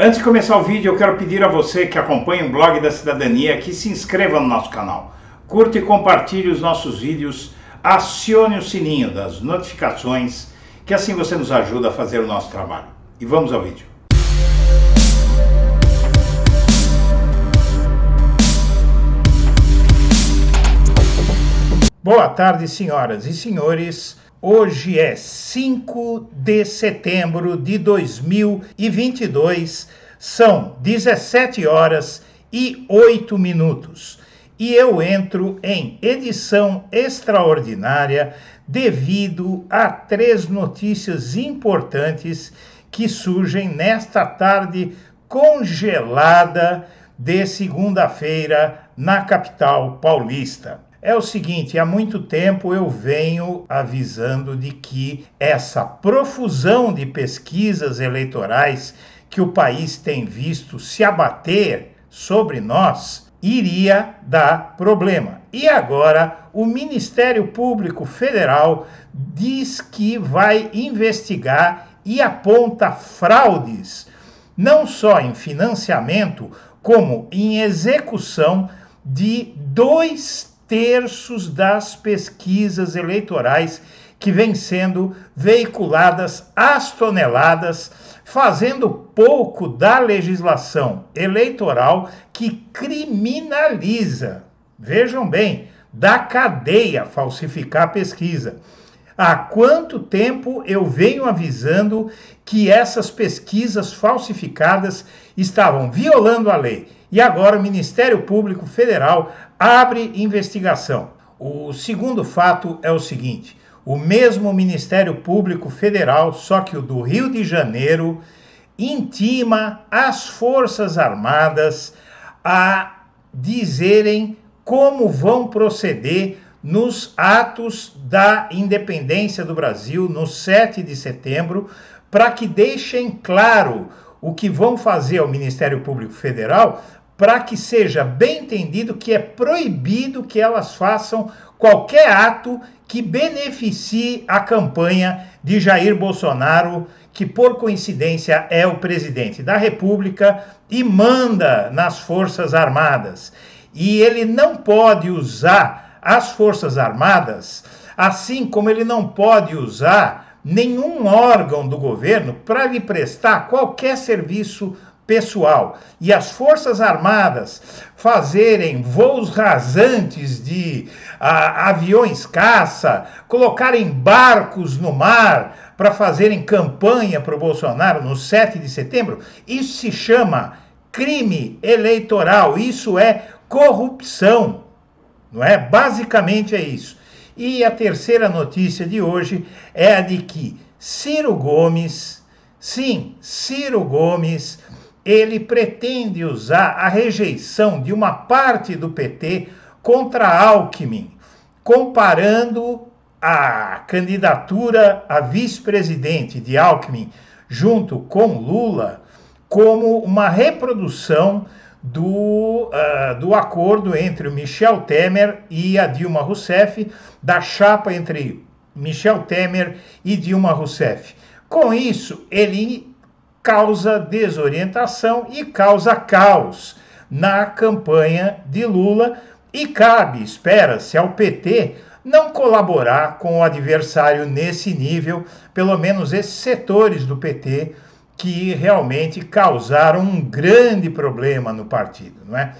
Antes de começar o vídeo, eu quero pedir a você que acompanha o Blog da Cidadania que se inscreva no nosso canal, curta e compartilhe os nossos vídeos, acione o sininho das notificações, que assim você nos ajuda a fazer o nosso trabalho. E vamos ao vídeo. Boa tarde, senhoras e senhores. Hoje é 5 de setembro de 2022, são 17 horas e 8 minutos e eu entro em edição extraordinária devido a 3 notícias importantes que surgem nesta tarde congelada de segunda-feira na capital paulista. É o seguinte, há muito tempo eu venho avisando de que essa profusão de pesquisas eleitorais que o país tem visto se abater sobre nós iria dar problema. E agora o Ministério Público Federal diz que vai investigar e aponta fraudes, não só em financiamento, como em execução de 2/3 das pesquisas eleitorais que vêm sendo veiculadas às toneladas, fazendo pouco da legislação eleitoral que criminaliza, vejam bem, da cadeia falsificar pesquisa. Há quanto tempo eu venho avisando que essas pesquisas falsificadas estavam violando a lei e agora o Ministério Público Federal abre investigação. O segundo fato é o seguinte: o mesmo Ministério Público Federal, só que o do Rio de Janeiro, intima as Forças Armadas a dizerem como vão proceder nos atos da independência do Brasil, no 7 de setembro, para que deixem claro o que vão fazer ao Ministério Público Federal, para que seja bem entendido que é proibido que elas façam qualquer ato que beneficie a campanha de Jair Bolsonaro, que por coincidência é o presidente da República e manda nas Forças Armadas. E ele não pode usar as Forças Armadas, assim como ele não pode usar nenhum órgão do governo para lhe prestar qualquer serviço pessoal. E as Forças Armadas fazerem voos rasantes de aviões caça, colocarem barcos no mar para fazerem campanha para o Bolsonaro no 7 de setembro, isso se chama crime eleitoral, isso é corrupção, não é? Basicamente é isso. E a terceira notícia de hoje é a de que Ciro Gomes, sim, Ciro Gomes, ele pretende usar a rejeição de uma parte do PT contra Alckmin, comparando a candidatura a vice-presidente de Alckmin junto com Lula como uma reprodução do acordo entre o Michel Temer e a Dilma Rousseff, da chapa entre Michel Temer e Dilma Rousseff. Com isso, ele causa desorientação e causa caos na campanha de Lula e cabe, espera-se, ao PT não colaborar com o adversário nesse nível, pelo menos esses setores do PT que realmente causaram um grande problema no partido, não é?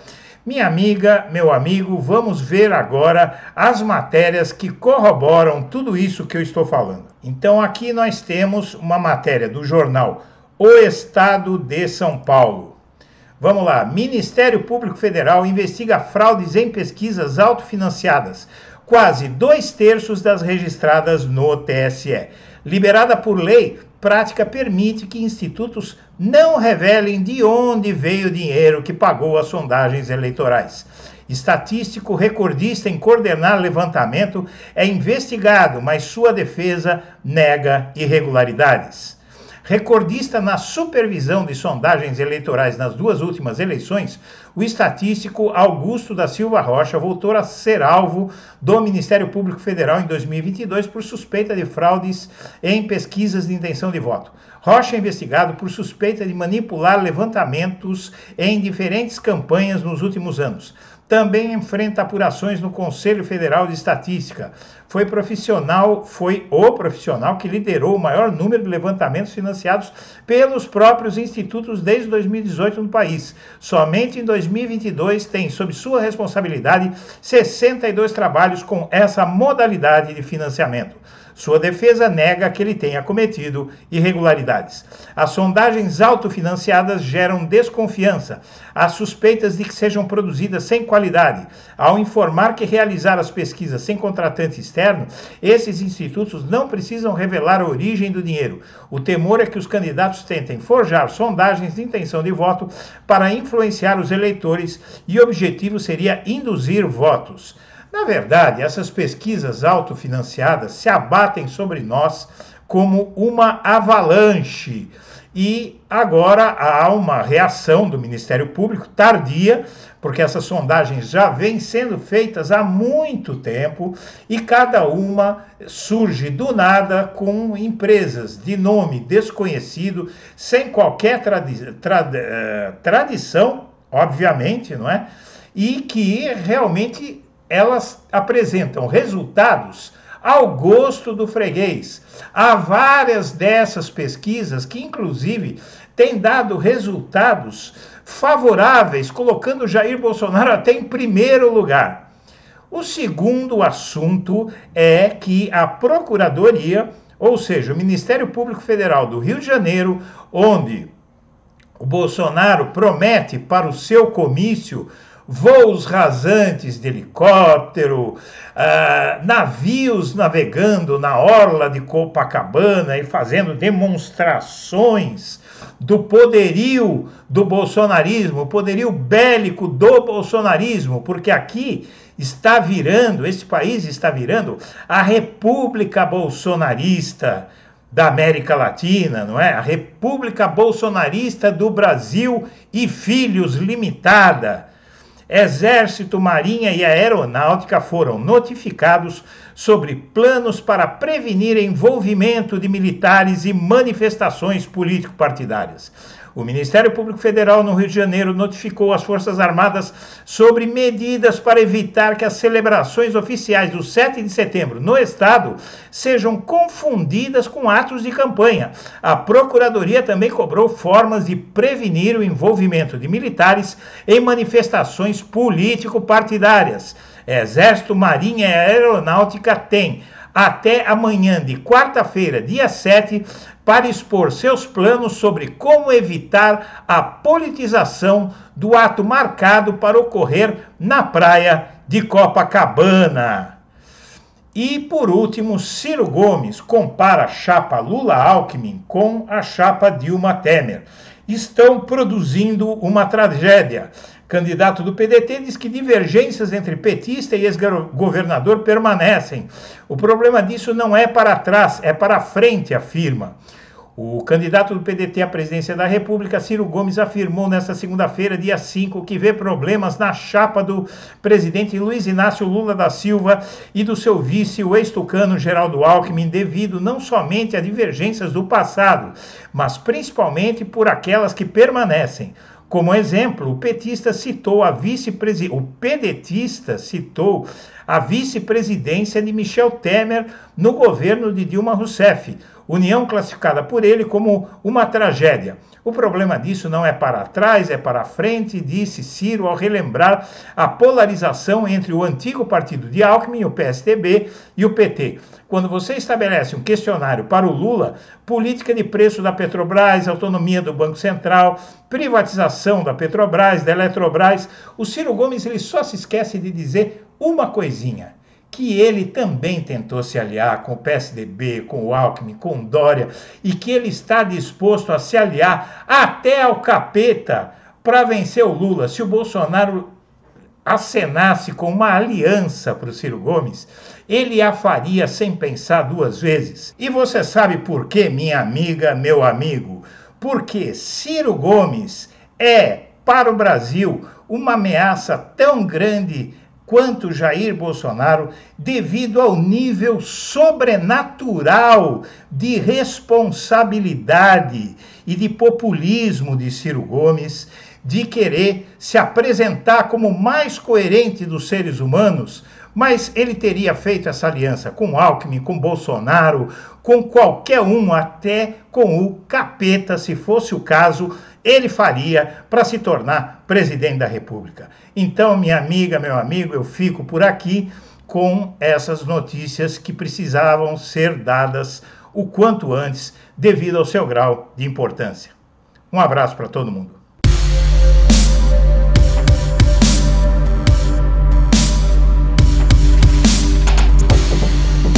Minha amiga, meu amigo, vamos ver agora as matérias que corroboram tudo isso que eu estou falando. Então aqui nós temos uma matéria do jornal O Estado de São Paulo. Vamos lá. Ministério Público Federal investiga fraudes em pesquisas autofinanciadas. Quase 2/3 das registradas no TSE. Liberada por lei, prática permite que institutos não revelem de onde veio o dinheiro que pagou as sondagens eleitorais. Estatístico recordista em coordenar levantamento é investigado, mas sua defesa nega irregularidades. Recordista na supervisão de sondagens eleitorais nas 2 últimas eleições, o estatístico Augusto da Silva Rocha voltou a ser alvo do Ministério Público Federal em 2022 por suspeita de fraudes em pesquisas de intenção de voto. Rocha é investigado por suspeita de manipular levantamentos em diferentes campanhas nos últimos anos. Também enfrenta apurações no Conselho Federal de Estatística. Foi o profissional que liderou o maior número de levantamentos financiados pelos próprios institutos desde 2018 no país. Somente em 2022 tem sob sua responsabilidade 62 trabalhos com essa modalidade de financiamento. Sua defesa nega que ele tenha cometido irregularidades. As sondagens autofinanciadas geram desconfiança. Há suspeitas de que sejam produzidas sem qualidade. Ao informar que realizar as pesquisas sem contratante externo, esses institutos não precisam revelar a origem do dinheiro. O temor é que os candidatos tentem forjar sondagens de intenção de voto para influenciar os eleitores e o objetivo seria induzir votos. Na verdade, essas pesquisas autofinanciadas se abatem sobre nós como uma avalanche. E agora há uma reação do Ministério Público tardia, porque essas sondagens já vêm sendo feitas há muito tempo e cada uma surge do nada com empresas de nome desconhecido, sem qualquer tradição, obviamente, não é? E que realmente elas apresentam resultados ao gosto do freguês. Há várias dessas pesquisas que, inclusive, têm dado resultados favoráveis, colocando Jair Bolsonaro até em primeiro lugar. O segundo assunto é que a Procuradoria, ou seja, o Ministério Público Federal do Rio de Janeiro, onde o Bolsonaro promete para o seu comício voos rasantes de helicóptero, navios navegando na orla de Copacabana e fazendo demonstrações do poderio do bolsonarismo, poderio bélico do bolsonarismo, porque aqui esse país está virando a República Bolsonarista da América Latina, não é? A República Bolsonarista do Brasil e Filhos Limitada. Exército, Marinha e Aeronáutica foram notificados sobre planos para prevenir envolvimento de militares e manifestações político-partidárias. O Ministério Público Federal no Rio de Janeiro notificou as Forças Armadas sobre medidas para evitar que as celebrações oficiais do 7 de setembro no estado sejam confundidas com atos de campanha. A Procuradoria também cobrou formas de prevenir o envolvimento de militares em manifestações político-partidárias. Exército, Marinha e Aeronáutica têm até amanhã de quarta-feira, dia 7, para expor seus planos sobre como evitar a politização do ato marcado para ocorrer na praia de Copacabana. E, por último, Ciro Gomes compara a chapa Lula-Alckmin com a chapa Dilma Temer. Estão produzindo uma tragédia. Candidato do PDT diz que divergências entre petista e ex-governador permanecem. O problema disso não é para trás, é para frente, afirma. O candidato do PDT à presidência da República, Ciro Gomes, afirmou nesta segunda-feira, dia 5, que vê problemas na chapa do presidente Luiz Inácio Lula da Silva e do seu vice, o ex-tucano Geraldo Alckmin, devido não somente a divergências do passado, mas principalmente por aquelas que permanecem. Como exemplo, o pedetista citou a vice-presidência de Michel Temer no governo de Dilma Rousseff, união classificada por ele como uma tragédia. O problema disso não é para trás, é para frente, disse Ciro ao relembrar a polarização entre o antigo partido de Alckmin, o PSDB, e o PT. Quando você estabelece um questionário para o Lula, política de preço da Petrobras, autonomia do Banco Central, privatização da Petrobras, da Eletrobras, o Ciro Gomes ele só se esquece de dizer uma coisinha, que ele também tentou se aliar com o PSDB, com o Alckmin, com o Dória, e que ele está disposto a se aliar até ao capeta para vencer o Lula. Se o Bolsonaro acenasse com uma aliança para o Ciro Gomes, ele a faria sem pensar duas vezes. E você sabe por quê, minha amiga, meu amigo? Porque Ciro Gomes é, para o Brasil, uma ameaça tão grande quanto Jair Bolsonaro devido ao nível sobrenatural de responsabilidade e de populismo de Ciro Gomes, de querer se apresentar como o mais coerente dos seres humanos, mas ele teria feito essa aliança com Alckmin, com Bolsonaro, com qualquer um, até com o capeta, se fosse o caso, ele faria para se tornar presidente da República. Então, minha amiga, meu amigo, eu fico por aqui com essas notícias que precisavam ser dadas o quanto antes, devido ao seu grau de importância. Um abraço para todo mundo.